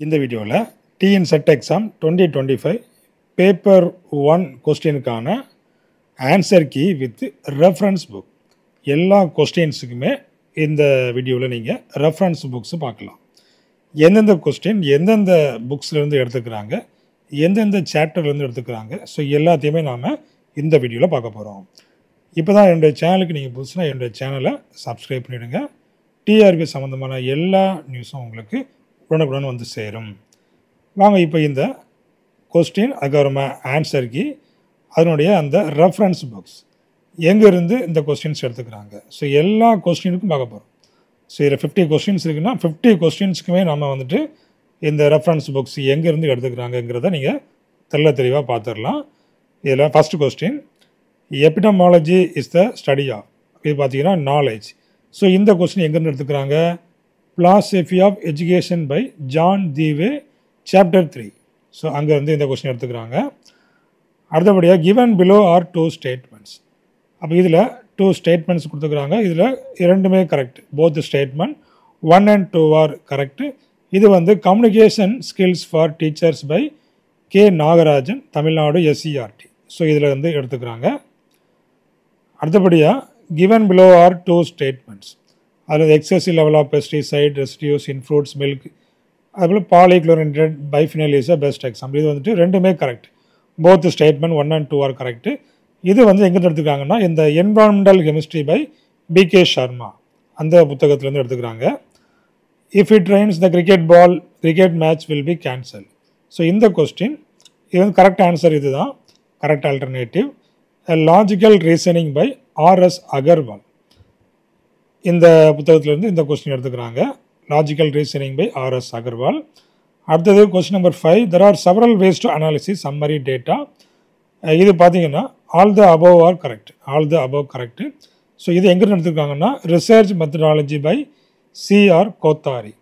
இந்த வீடியோவில் TN SET exam 2025 paper 1 கொஸ்டினுக்கான answer key with reference book எல்லா கொஸ்டின்ஸுக்குமே இந்த வீடியோவில் நீங்கள் ரெஃபரன்ஸ் புக்ஸ் பார்க்கலாம். எந்தெந்த கொஸ்டின் எந்தெந்த புக்ஸ்லேருந்து எடுத்துக்கிறாங்க, எந்தெந்த சாப்டர்லேருந்து எடுத்துக்கிறாங்க, ஸோ எல்லாத்தையுமே நாம் இந்த வீடியோவில் பார்க்க போகிறோம். இப்போ தான் என்னுடைய சேனலுக்கு நீங்கள் புதுசுனா என்னுடைய சேனலை சப்ஸ்கிரைப் பண்ணிவிடுங்க. டிஆர்பி சம்மந்தமான எல்லா நியூஸும் உங்களுக்கு உடனுக்குடன் வந்து சேரும். வாங்க இப்போ இந்த கொஸ்டின் அதுக்கப்புறமா ஆன்சர் கீ அதனுடைய அந்த ரெஃபரன்ஸ் புக்ஸ் எங்கேருந்து இந்த கொஸ்டின்ஸ் எடுத்துக்கிறாங்க, ஸோ எல்லா கொஸ்டினுக்கும் பார்க்க போகிறோம். ஸோ இதில் 50 கொஸ்டின்ஸ் இருக்குன்னா 50 கொஸ்டின்ஸுக்குமே நம்ம வந்துட்டு இந்த ரெஃபரன்ஸ் புக்ஸ் எங்கேருந்து எடுத்துக்கிறாங்கங்கிறத நீங்கள் தெளிவாக பார்த்துடலாம். இதில் first question, epidemiology is the study of, இது பார்த்தீங்கன்னா நாலேஜ். ஸோ இந்த கொஸ்டின் எங்கேருந்து எடுத்துக்கிறாங்க, philosophy of education by John Dewey chapter 3. So அங்கேருந்து இந்த கொஸ்டின் எடுத்துக்கிறாங்க. அடுத்தபடியாக given below are 2 statements. அப்போ இதில் 2 statements கொடுத்துக்கிறாங்க. இதில் இரண்டுமே correct. Both statement 1 and 2 are correct. இது வந்து communication skills for teachers by K Nagarajan, Tamil Nadu SCERT. So இதில் வந்து எடுத்துக்கிறாங்க. அடுத்தபடியாக given below are 2 statements. அதில் excessive level of pesticide residues in fruits milk, அதுபோல் polychlorinated biphenyl is a best example. இது வந்துட்டு ரெண்டுமே correct. Both statement 1 and 2 are correct. இது வந்து எங்கே எடுத்துக்கிறாங்கன்னா இந்த environmental chemistry by PK Sharma அந்த புத்தகத்திலேருந்து எடுத்துக்கிறாங்க. If it rains the cricket match will be cancel. So இந்த கொஸ்டின் இது வந்து கரெக்ட் ஆன்சர், இது தான் correct alternative. Logical reasoning by RS Agarwal, இந்த புத்தகத்திலேருந்து இந்த கொஸ்டின் எடுத்துக்கிறாங்க. Logical reasoning by RS Agarwal. அடுத்தது question number 5, there are several ways to analysis summary data. இது பார்த்தீங்கன்னா all the above are correct, all the above correct. So இது எங்கே எடுத்துருக்காங்கன்னா research methodology by CR Kothari.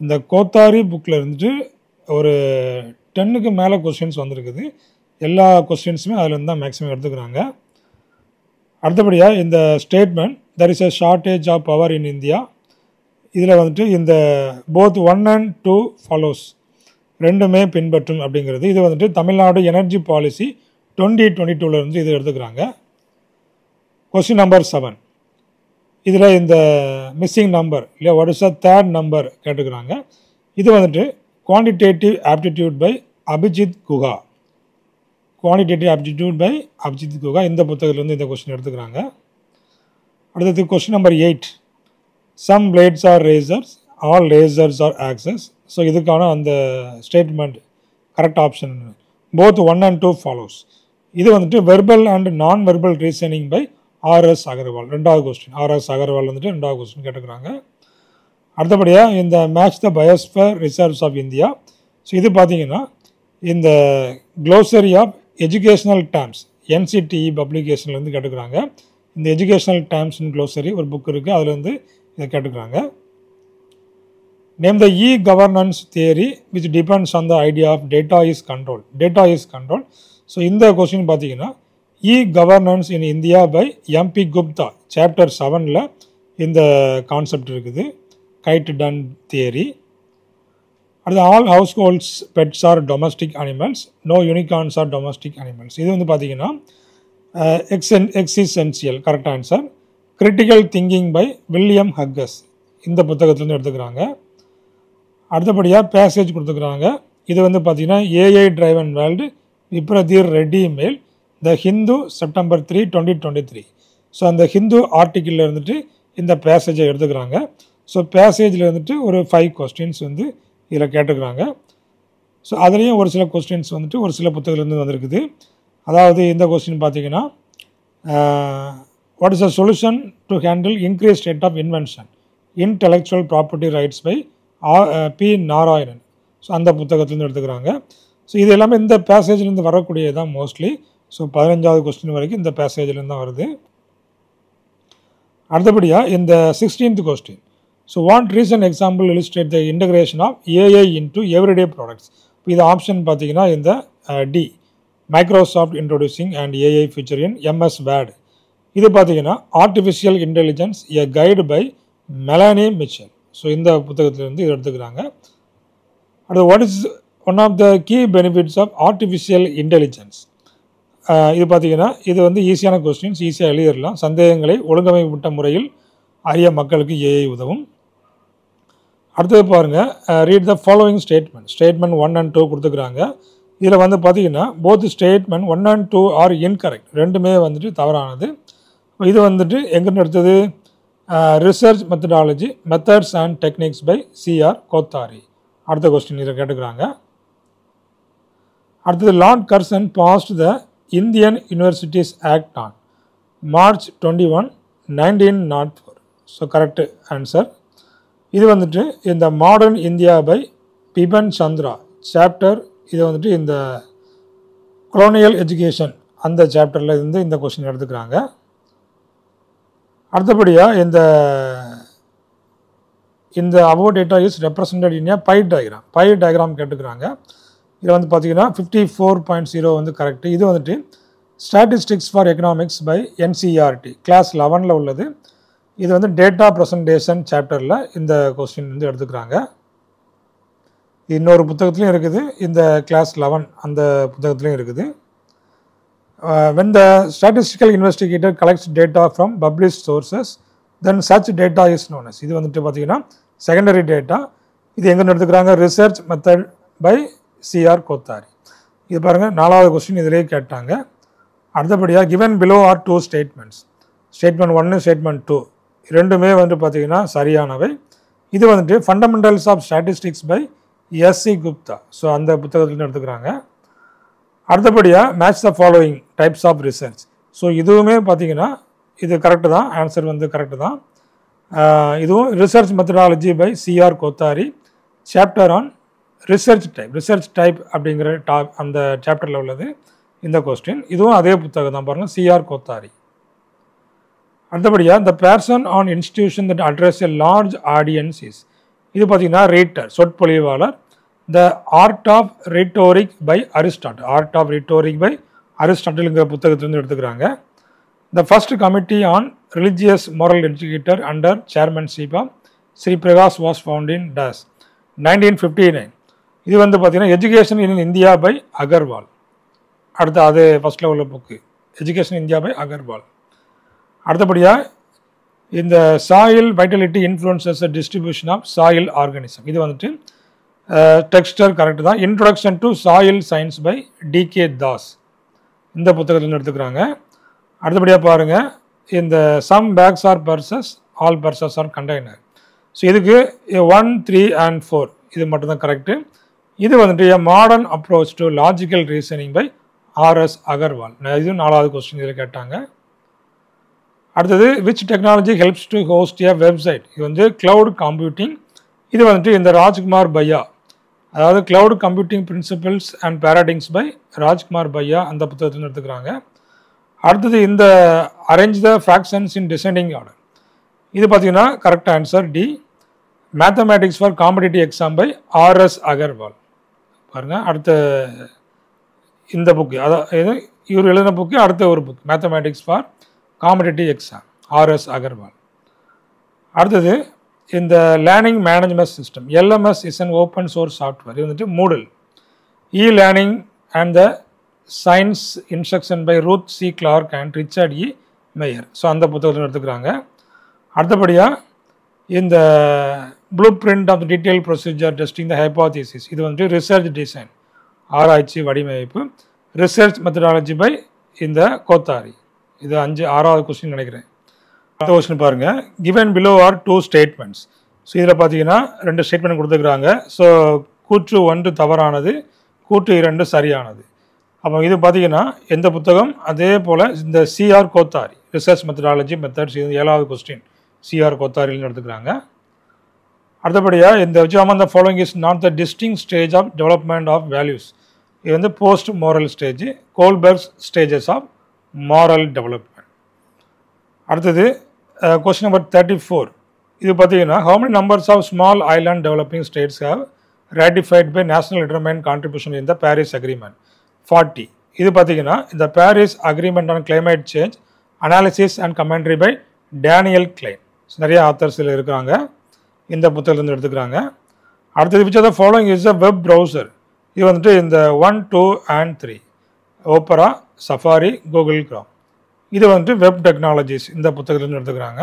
இந்த கோத்தாரி புக்கில் இருந்துட்டு ஒரு 10க்கு மேலே கொஸ்டின்ஸ் வந்திருக்குது. எல்லா கொஸ்டின்ஸுமே அதில் தான் மேக்ஸிமம் எடுத்துக்கிறாங்க. அடுத்தபடியாக இந்த statement there is a shortage of power in India, இதில் வந்துட்டு இந்த both 1 and 2 follows, ரெண்டுமே பின்பற்றும் அப்படிங்கிறது. இது வந்துட்டு தமிழ்நாடு எனர்ஜி பாலிசி 2022 இது எடுத்துக்கிறாங்க. கொஸ்டின் நம்பர் 7, இதில் இந்த மிஸ்ஸிங் நம்பர் இல்லையா, what is the third number கேட்டுக்கிறாங்க. இது வந்துட்டு quantitative aptitude by Abhijit Guha, quantitative aptitude by Abhijit Guha இந்த புத்தகத்திலேருந்து இந்த கொஸ்டின் எடுத்துக்கிறாங்க. அடுத்தது question number 8, some blades are razors, all razors are axes. So இதுக்கான அந்த statement correct option both 1 and 2 follows. இது வந்துட்டு verbal and non verbal reasoning by RS Agarwal, ரெண்டாவது கொஸ்டின். ஆர்எஸ் அகர்வால் வந்துட்டு ரெண்டாவது கொஸ்டின் கேட்டுக்கிறாங்க. அடுத்தபடியாக இந்த match the biosphere reserves of India. So இது பார்த்தீங்கன்னா இந்த glossary of educational terms NCTE பப்ளிகேஷன்லேருந்து கேட்டுக்கிறாங்க. இந்த எஜுகேஷ்னல் டேர்ம்ஸ் இன் க்ளோசரி ஒரு புக் இருக்குது, அதில் வந்து இதை கேட்டுக்கிறாங்க. Name the e governance theory which depends on the idea of data is control, data is control. So இந்த கொஸ்டின் பார்த்தீங்கன்னா e governance in India by MP Gupta chapter 7ல் இந்த கான்செப்ட் இருக்குது, கைட் டன் தியரி. அடுத்து all households pets are domestic animals, no unicorns are domestic animals. இது வந்து பார்த்தீங்கன்னா existential correct answer. Critical thinking by William Hughes இந்த புத்தகத்துலேருந்து எடுத்துக்கிறாங்க. அடுத்தபடியாக பேசேஜ் கொடுத்துக்கிறாங்க. இது வந்து பார்த்தீங்கன்னா AI driven world Vipradheer Reddy மேல் த ஹிந்து செப்டம்பர் 3, 2023. ஸோ அந்த ஹிந்து ஆர்டிக்கிளில் இருந்துட்டு இந்த பேசேஜை எடுத்துக்கிறாங்க. ஸோ பேசேஜில் இருந்துட்டு ஒரு 5 கொஸ்டின்ஸ் வந்து இதில் கேட்டுக்கிறாங்க. ஸோ அதுலேயும் ஒரு சில கொஸ்டின்ஸ் வந்துட்டு ஒரு சில புத்தகத்துலேருந்து வந்திருக்குது. அதாவது இந்த கொஸ்டின் பார்த்தீங்கன்னா what is the solution to handle increase rate of invention intellectual property rights by P Narayanan. So அந்த புத்தகத்துலேருந்து எடுத்துக்கிறாங்க. ஸோ இது எல்லாமே இந்த பேசேஜ்லேருந்து வரக்கூடியது தான் மோஸ்ட்லி. ஸோ 15வது கொஸ்டின் வரைக்கும் இந்த பேசேஜ்லேருந்து தான் வருது. அடுத்தபடியாக இந்த 16th question, so what recent example illustrate the integration of AI into everyday products. இது ஆப்ஷன் பார்த்தீங்கன்னா இந்த D, Microsoft introducing and AI feature in MS Word. இது பார்த்தீங்கன்னா artificial intelligence a guide by Melanie Mitchell. So இந்த புத்தகத்திலேருந்து இது எடுத்துக்கிறாங்க. அடுத்து what is one of the key benefits of artificial intelligence. இது பார்த்தீங்கன்னா இது வந்து ஈஸியான கொஸ்டின்ஸ், ஈஸியாக எழுதிடலாம். சந்தேகங்களை ஒழுங்கமைக்கப்பட்ட முறையில் அறிய மக்களுக்கு ஏஐ உதவும். அடுத்தது பாருங்கள், read the following statement. Statement 1 and 2 கொடுத்துக்கிறாங்க. இதில் வந்து பார்த்தீங்கன்னா both statement 1 and 2 are incorrect, ரெண்டுமே வந்துட்டு தவறானது. இது வந்துட்டு எங்கேருந்து எடுத்தது? Research methodology methods and techniques by CR Kothari. அடுத்த கொஸ்டின் இதை கேட்டுக்கிறாங்க. அடுத்தது Lord Curzon passed the Indian universities act on March 21, 1904. So correct answer. இது வந்துட்டு இந்த modern India by Bipan Chandra chapter. இது வந்துட்டு இந்த கொலோனியல் எஜுகேஷன் அந்த சாப்டரில் இருந்து இந்த கொஸ்டின் எடுத்துக்கிறாங்க. அடுத்தபடியாக இந்த above data is represented in pie diagram. Pie diagram கேட்டுக்கிறாங்க. இதில் வந்து பார்த்தீங்கன்னா 54.0 வந்து கரெக்டு. இது வந்துட்டு statistics for economics by NCERT class 11 உள்ளது. இது வந்து டேட்டா ப்ரெசன்டேஷன் சாப்டரில் இந்த கொஸ்டின் வந்து எடுத்துக்கிறாங்க. இன்னொரு புத்தகத்துலையும் இருக்குது, இந்த கிளாஸ் 11 அந்த புத்தகத்துலையும் இருக்குது. when the statistical investigator collects data from published sources then such data is known as. இது வந்துட்டு பார்த்தீங்கன்னா செகண்டரி டேட்டா. இது எங்கே எடுத்துக்கிறாங்க? Research method by CR Kothari. இது பாருங்கள் 4வது கொஸ்டின் இதிலே கேட்டாங்க. அடுத்தபடியாக given below are 2 statements. Statement 1 statement 2 ரெண்டுமே வந்து பார்த்தீங்கன்னா சரியானவை. இது வந்துட்டு fundamentals of statistics by S C Gupta. So அந்த புத்தகத்துலேருந்து எடுத்துக்கிறாங்க. அடுத்தபடியாக match the following types of research. So இதுவுமே பார்த்தீங்கன்னா இது கரெக்டு தான், ஆன்சர் வந்து கரெக்டு தான். இதுவும் research methodology by CR Kothari chapter on research type அப்படிங்கிற அந்த சாப்டரில் உள்ளது இந்த கொஸ்டின். இதுவும் அதே புத்தகம் தான் பாருங்கள், சிஆர் கோத்தாரி. அடுத்தபடியாக the person on institution that address a large audience is. இது பார்த்தீங்கன்னா ரீட்டர், சொற்பொழிவாளர். The art of rhetoric by அரிஸ்டாட்டில்ங்கிற புத்தகத்திலிருந்து எடுத்துக்கிறாங்க. The first committee on religious moral educator under chairmanship of Sri Prakash was found in 1959. இது வந்து பார்த்தீங்கன்னா education in India by Agarwal. அடுத்து அது ஃபர்ஸ்ட்டில் உள்ள book education India by Agarwal. அடுத்தபடியாக இந்த soil vitality influences distribution of soil organism. இது வந்துட்டு டெக்ஸ்டர் கரெக்டு தான். Introduction to soil science by D K Das இந்த புத்தகத்தில் எடுத்துக்கிறாங்க. அடுத்தபடியாக பாருங்கள், இந்த some bags are purses all purses are container. So இதுக்கு 1, 3 and 4 இது மட்டும்தான் கரெக்டு. இது வந்துட்டு modern approach to logical reasoning by RS Agarwal. இது 4வது கொஸ்டின் இதில் கேட்டாங்க. அடுத்தது which technology helps to host a website. இது வந்து கிளவுட் கம்ப்யூட்டிங். இது வந்துட்டு இந்த ராஜ்குமார் பையா, அதாவது cloud computing principles and paradigms by Rajkumar Buyya அந்த புத்தகத்தில் எடுத்துக்கிறாங்க. அடுத்தது இந்த arrange the fractions in descending order. இது பார்த்தீங்கன்னா correct answer D. Mathematics for competitive exam by RS Agarwal. பாருங்கள், அடுத்த இந்த புக்கு, அதாவது இவர் எழுதின புக்கு அடுத்த ஒரு book mathematics for competitive exam R S Agarwal. அடுத்தது இந்த learning management system L M S is an open source software. இது வந்துட்டு Moodle. E learning and the science instruction by Ruth C Clark and Richard E Mayer. So அந்த புத்தகத்தில் எடுத்துக்கிறாங்க. அடுத்தபடியாக இந்த blueprint of the detail procedure testing the hypothesis. இது வந்துட்டு research design ஆராய்ச்சி வடிவமைப்பு. ரிசர்ச் மெத்தடாலஜி பை இந்த கோத்தாரி. இது 6வது கொஸ்டின் நினைக்கிறேன். அடுத்த கொஸ்டின் பாருங்கள், given below are 2 statements. So இதில் பார்த்தீங்கன்னா 2 ஸ்டேட்மெண்ட் கொடுத்துருக்குறாங்க. ஸோ கூற்று 1 தவறானது, கூற்று 2 சரியானது. அப்போ இது பார்த்தீங்கன்னா எந்த புத்தகம்? அதே போல் இந்த CR Kothari research methodology methods. இது 7வது கொஸ்டின் சிஆர் கோத்தாரின்னு எடுத்துக்கிறாங்க. அடுத்தபடியாக இந்த which among the following is not the distinct stage of development of values. இது வந்து post moral stage, Kohlberg's stages of moral development. அடுத்தது கொஸ்டின் நம்பர் 34. இது பார்த்தீங்கன்னா how many numbers of small island developing states have ratified by national determined contribution in the Paris Agreement? 40. இது பார்த்தீங்கன்னா இந்த Paris agreement on climate change analysis and commentary by Daniel Klein. நிறைய ஆத்தர்ஸில் இருக்கிறாங்க, இந்த புத்தகத்திலிருந்து எடுத்துக்கிறாங்க. அடுத்தது which of the following is a web browser? இது வந்துட்டு இந்த 1, 2 and 3 Opera, Safari, Google Chrome. இது வந்துட்டு வெப் டெக்னாலஜிஸ் இந்த புத்தகத்தில் எடுத்துக்கிறாங்க.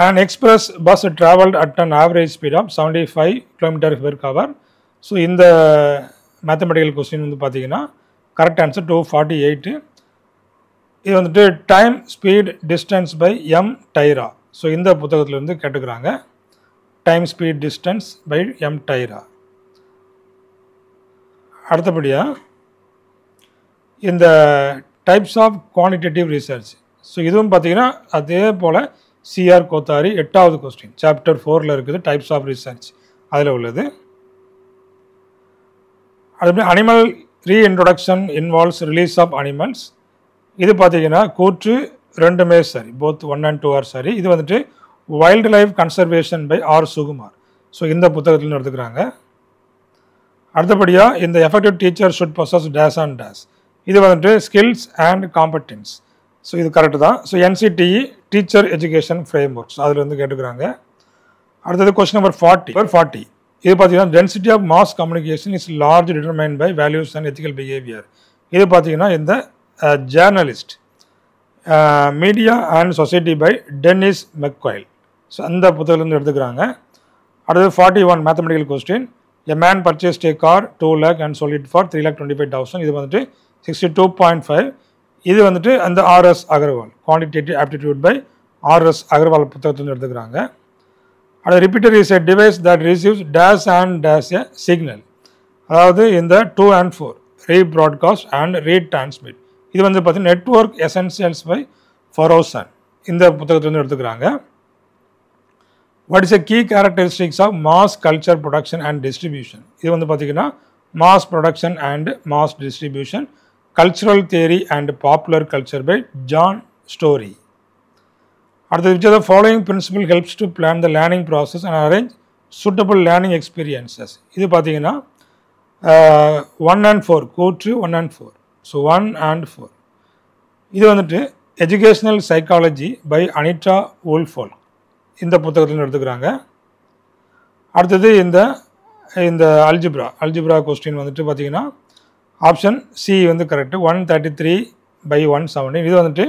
An express bus traveled at an average speed of 75 km/h. So இந்த மேத்தமெட்டிக்கல் கொஸ்டின் வந்து பார்த்தீங்கன்னா கரெக்ட் ஆன்சர் 248. இது வந்துட்டு time speed distance by M Tyra. So இந்த புத்தகத்திலேருந்து கேட்டுக்கிறாங்க. Time speed distance by M Tyra. அடுத்தபடியாக இந்த types of quantitative research. So இதுவும் பார்த்தீங்கன்னா அதே போல் சிஆர் கோத்தாரி 8வது கொஸ்டின் சாப்டர் 4ல் இருக்குது டைப்ஸ் ஆஃப் ரிசர்ச் அதில் உள்ளது. அதுமாதிரி animal reintroduction involves release of animals. இது பார்த்தீங்கன்னா கூற்று ரெண்டுமே சரி, போத் 1 and 2 ஆர் சரி. இது வந்துட்டு wildlife conservation by R Sukumar. So இந்த புத்தகத்தில் எடுத்துக்கிறாங்க. அடுத்தபடியாக இந்த effective teacher should possess dash and dash. இது வந்துட்டு ஸ்கில்ஸ் அண்ட் காம்படென்ஸ். ஸோ இது கரெக்டு தான். So NCTE teacher education frameworks அதில் வந்து கேட்டுக்கிறாங்க. அடுத்தது கொஸ்டின் நம்பர் 40. இது பார்த்தீங்கன்னா density of mass communication is large determined by values and ethical behaviour. இது பார்த்தீங்கன்னா இந்த journalist media and society by Dennis McQuail. So அந்த புத்தகத்துலேருந்து எடுத்துக்கிறாங்க. அடுத்தது 41 mathematical question. A man purchased A car 2 lakh and sold it for 3,25,000. இது வந்துட்டு 62.5. இது வந்துட்டு அந்த RS Agarwal quantitative aptitude by RS Agarwal புத்தகத்துலேருந்து எடுத்துக்கிறாங்க. அது repeater is a device that receives dash and dash a signal. அதாவது இந்த 2 and 4 ரீப்ராட்காஸ்ட் அண்ட் ரீட்ரான்ஸ்மிட். இது வந்து பார்த்தீங்கன்னா நெட்வொர்க் எசென்சியல்ஸ் பை ஃபரோசன் இந்த புத்தகத்துலேருந்து எடுத்துக்கிறாங்க. What is a key characteristics of mass culture production and distribution. இது வந்து பார்த்தீங்கன்னா mass production and mass distribution cultural theory and popular culture by John Storey. அடுத்தது which of the following principle helps to plan the learning process and arrange suitable learning experiences. இது பார்த்தீங்கன்னா 1 and 4 கூற்று 1 and 4. So 1 and 4 இது வந்துட்டு educational psychology by Anita வூல்ஃபோல்க் இந்த புத்தகத்தில் எடுத்துக்கிறாங்க. அடுத்தது இந்த அல்ஜிப்ரா கொஸ்டின் வந்துட்டு பார்த்தீங்கன்னா ஆப்ஷன் சி வந்து கரெக்டு 133/117. இது வந்துட்டு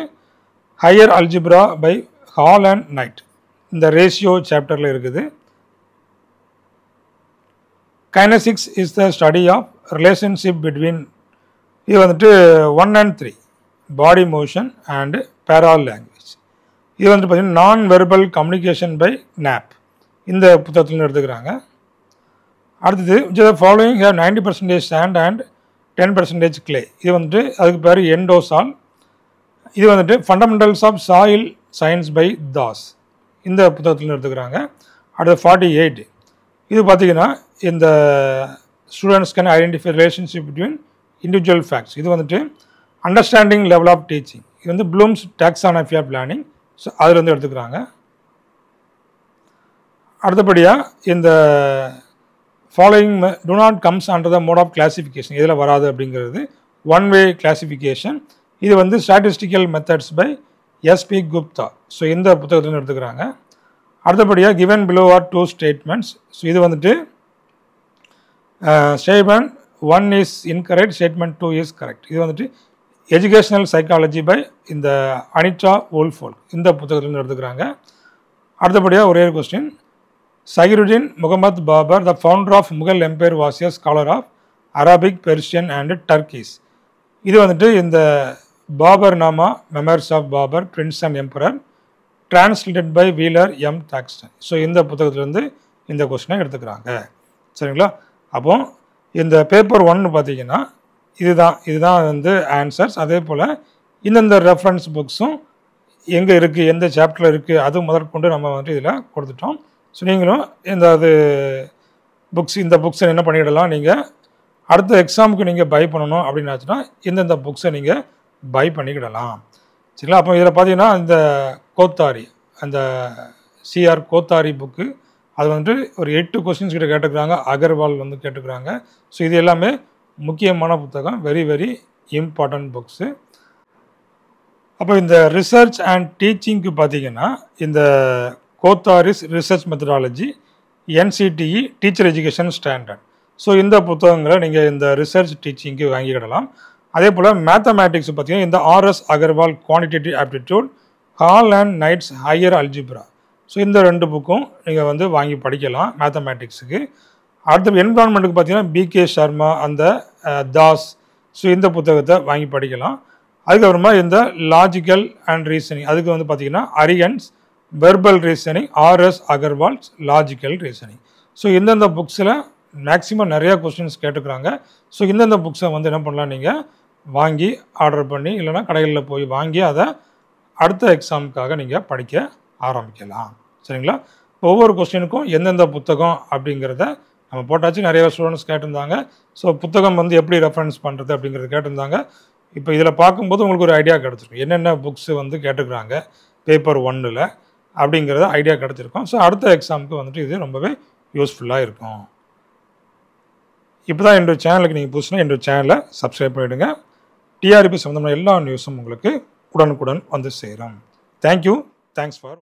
higher algebra by Hall and Knight இந்த ரேஷியோ சாப்டரில் இருக்குது. Kinesics is the study of relationship between. இது வந்துட்டு 1 and 3 body motion and paralanguage. இது வந்துட்டு பார்த்தீங்கன்னா நான் வெர்பல் கம்யூனிகேஷன் பை நாப் இந்த புத்தகத்தில் எடுத்துக்கிறாங்க. அடுத்தது which of the following have 90% sand and 10% clay. இது வந்துட்டு அதுக்கு பேர் எண்டோசால். இது வந்துட்டு fundamentals of soil science by Das இந்த புத்தகத்தில் எடுத்துக்கிறாங்க. அடுத்து 48 இது பார்த்தீங்கன்னா இந்த students can identify relationship between individual facts. இது வந்துட்டு அண்டர்ஸ்டாண்டிங் லெவல் ஆஃப் டீச்சிங். இது வந்து Bloom's taxonomy of learning. So அதில் வந்து எடுத்துக்கிறாங்க. அடுத்தபடியாக இந்த following do not comes under the mode of classification. இதில் வராது அப்படிங்கிறது ஒன் வே கிளாசிஃபிகேஷன். இது வந்து statistical methods by S P Gupta. So இந்த புத்தகத்தில் எடுத்துக்கிறாங்க. அடுத்தபடியாக given below are 2 statements. So இது வந்துட்டு statement 1 is incorrect, statement 2 is correct. இது வந்துட்டு எஜுகேஷ்னல் சைக்காலஜி பை இந்த அனிட்டா வூல்ஃபோல்க் இந்த புத்தகத்தில் எடுத்துக்கிறாங்க. அடுத்தபடியாக ஒரே question. Zahiruddin Muhammad Babur the founder of Mughal empire was a scholar of Arabic, Persian and Turkish. இது வந்துட்டு இந்த Baburnama memoirs of Babur prince and emperor translated by Wheeler M Thackston. ஸோ இந்த புத்தகத்திலேருந்து இந்த கொஸ்டினை எடுத்துக்கிறாங்க. சரிங்களா? அப்போ இந்த பேப்பர் 1 பார்த்தீங்கன்னா இதுதான் வந்து ஆன்சர்ஸ். அதே போல் இந்தந்த ரெஃபரன்ஸ் புக்ஸும் எங்கே இருக்குது, எந்த சாப்டரில் இருக்குது, அது முதற்கொண்டு நம்ம வந்து இதில் கொடுத்துட்டோம். ஸோ நீங்களும் இந்த புக்ஸை என்ன பண்ணிடலாம், நீங்கள் அடுத்த எக்ஸாமுக்கு நீங்கள் பை பண்ணணும் அப்படின்னாச்சுன்னா இந்தந்த புக்ஸை நீங்கள் பை பண்ணிக்கிடலாம். சரிங்களா? அப்போ இதில் பார்த்தீங்கன்னா இந்த கோத்தாரி, அந்த சிஆர் கோத்தாரி புக்கு, அது வந்துட்டு ஒரு 8 கொஸ்டின்ஸ் கிட்ட கேட்டுக்கிறாங்க. அகர்வால் வந்து கேட்டுக்கிறாங்க. ஸோ இது எல்லாமே முக்கியமான புத்தகம், வெரி வெரி இம்பார்ட்டன்ட் புக்ஸு. அப்போ இந்த ரிசர்ச் அண்ட் டீச்சிங்க்கு பார்த்தீங்கன்னா இந்த Kothari's research methodology, NCTE teacher education standard. So இந்த புத்தகங்களை நீங்கள் இந்த ரிசர்ச் டீச்சிங்க்கு வாங்கிக்கிடலாம். அதே போல் மேத்தமேட்டிக்ஸ் பார்த்தீங்கன்னா இந்த RS Agarwal quantitative aptitude, Hall and Knight's higher algebra. So இந்த 2 புக்கும் நீங்கள் வந்து வாங்கி படிக்கலாம் மேத்தமேட்டிக்ஸுக்கு. அடுத்து என்விரான்மெண்ட்டுக்கு பார்த்தீங்கன்னா BK சர்மா, அந்த தாஸ், ஸோ இந்த புத்தகத்தை வாங்கி படிக்கலாம். அதுக்கப்புறமா இந்த லாஜிக்கல் அண்ட் ரீசனிங், அதுக்கு வந்து பார்த்தீங்கன்னா Arihant's verbal reasoning, RS Agarwal's logical reasoning. So இந்தந்த புக்ஸில் மேக்ஸிமம் நிறையா கொஸ்டின்ஸ் கேட்டுக்கிறாங்க. ஸோ இந்தந்த புக்ஸை வந்து என்ன பண்ணலாம், நீங்கள் வாங்கி ஆர்டர் பண்ணி இல்லைனா கடைகளில் போய் வாங்கி அதை அடுத்த எக்ஸாமுக்காக நீங்கள் படிக்க ஆரம்பிக்கலாம். சரிங்களா? ஒவ்வொரு கொஸ்டினுக்கும் எந்தெந்த புத்தகம் அப்படிங்கிறத நம்ம போட்டாச்சு. நிறைய ஸ்டூடெண்ட்ஸ் கேட்டிருந்தாங்க. ஸோ புத்தகம் வந்து எப்படி ரெஃபரன்ஸ் பண்ணுறது அப்படிங்கிறது கேட்டிருந்தாங்க. இப்போ இதில் பார்க்கும்போது உங்களுக்கு ஒரு ஐடியா கிடச்சிருக்கும் என்னென்ன புக்ஸு வந்து கேட்டுக்கிறாங்க பேப்பர் 1ல் அப்படிங்கிறத ஐடியா கிடச்சிருக்கும். ஸோ அடுத்த எக்ஸாமுக்கு வந்துட்டு இது ரொம்பவே யூஸ்ஃபுல்லாக இருக்கும். இப்போ தான் என்னோடய சேனலுக்கு நீங்கள் புதுசுனா என்னோடய சேனலை சப்ஸ்கிரைப் பண்ணிவிடுங்க. TRP சம்மந்தமான எல்லா நியூஸும் உங்களுக்கு உடனுக்குடன் வந்து சேரும். தேங்க்யூ. Thanks for